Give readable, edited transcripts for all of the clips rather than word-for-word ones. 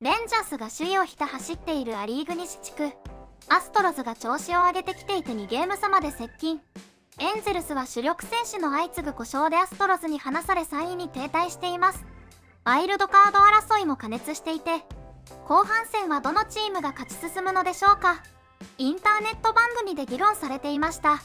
レンジャースが首位をひた走っているアリーグ西地区。アストロズが調子を上げてきていて2ゲーム差まで接近。エンゼルスは主力選手の相次ぐ故障でアストロズに離され3位に停滞しています。ワイルドカード争いも過熱していて、後半戦はどのチームが勝ち進むのでしょうか。インターネット番組で議論されていました。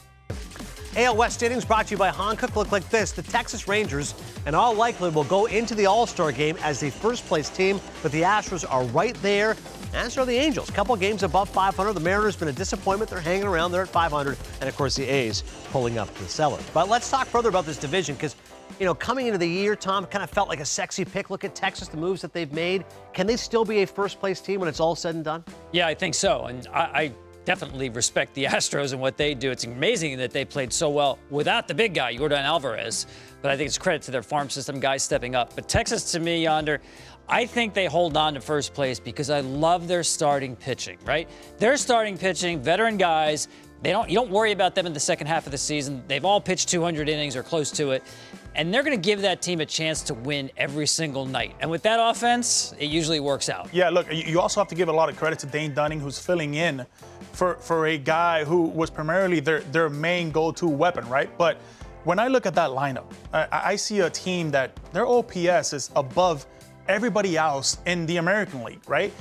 AL West standings brought to you by Hankook look like this. The Texas Rangers, in all likelihood, will go into the All-Star game as the first-place team, but the Astros are right there, as are the Angels. A couple games above 500. The Mariners been a disappointment. They're hanging around. They're at 500. And, of course, the A's pulling up the cellar. But let's talk further about this division because, you know, coming into the year, Tom, kind of felt like a sexy pick. Look at Texas, the moves that they've made. Can they still be a first-place team when it's all said and done? Yeah, I think so. And I definitely respect the Astros and what they do. It's amazing that they played so well without the big guy, Yordan Alvarez. But I think it's credit to their farm system guys stepping up. But Texas, to me, Yonder, I think they hold on to first place because I love their starting pitching, right? Their starting pitching, veteran guys, you don't worry about them in the second half of the season. They've all pitched 200 innings or close to it. And they're going to give that team a chance to win every single night. And with that offense, it usually works out. Yeah, look, you also have to give a lot of credit to Dane Dunning, who's filling in for a guy who was primarily their main go-to weapon, right? But when I look at that lineup, I see a team that their OPS is above everybody else in the American League, right?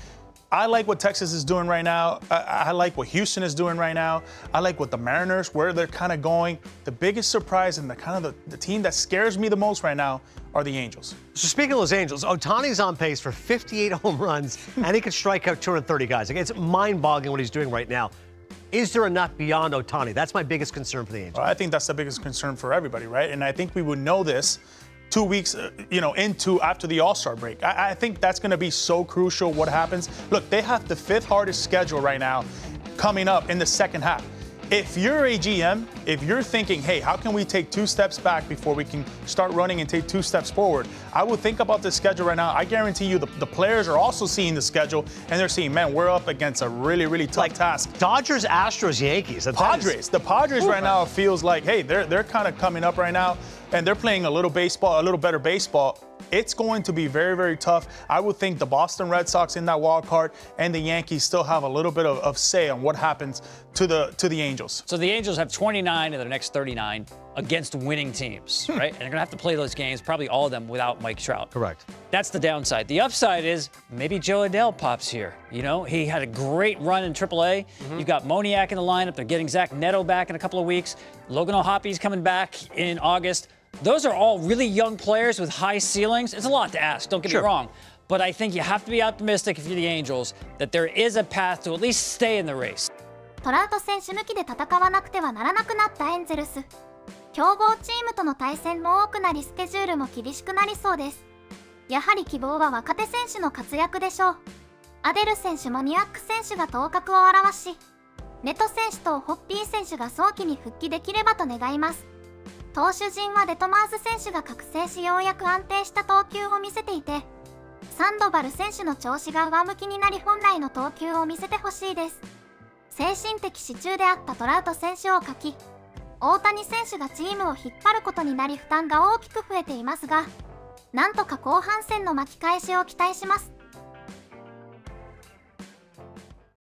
I like what Texas is doing right now. I like what Houston is doing right now. I like what the Mariners, where they're kind of going. The biggest surprise and the team that scares me the most right now are the Angels. So speaking of those Angels, Ohtani's on pace for 58 home runs, and he could strike out 230 guys. Like, it's mind-boggling what he's doing right now. Is there enough beyond Ohtani? That's my biggest concern for the Angels. Well, I think that's the biggest concern for everybody, right? And I think we would know this 2 weeks, after the All-Star break. I think that's going to be so crucial what happens. Look, they have the 5th hardest schedule right now coming up in the second half. If you're a GM, if you're thinking, hey, how can we take 2 steps back before we can start running and take 2 steps forward? I would think about this schedule right now. I guarantee you the players are also seeing the schedule and they're seeing, man, we're up against a really, really tough task. Dodgers, Astros, Yankees. The Padres right now feels like, hey, they're kind of coming up right now and they're playing a little better baseball. It's going to be very, very tough. I would think the Boston Red Sox in that wild card and the Yankees still have a little bit of say on what happens to the Angels. So the Angels have 29 of their next 39 against winning teams, right? And they're going to have to play those games, probably all of them, without Mike Trout. Correct. That's the downside. The upside is maybe Joe Adele pops here. You know, he had a great run in AAA. You've got Moniac in the lineup. They're getting Zach Neto back in a couple of weeks. Logan O'Hoppy's coming back in August. Those are all really young players with high ceilings. It's a lot to ask, don't get me wrong. But I think you have to be optimistic if you're the Angels that there is a path to at least stay in the race. トラウト選手抜きで戦わなくてはならなくなったエンゼルス。強豪チームとの対戦も多くなりスケジュールも厳しくなりそうです。やはり希望は若手選手の活躍でしょう。アデル選手モニアック選手が頭角を現し、ネト選手とオホッピー選手が早期に復帰できればと願います。投手陣はデトマーズ選手が覚醒しようやく安定した投球を見せていて、サンドバル選手の調子が上向きになり本来の投球を見せてほしいです。精神的支柱であったトラウト選手を欠き、大谷選手がチームを引っ張ることになり負担が大きく増えていますが、なんとか後半戦の巻き返しを期待します。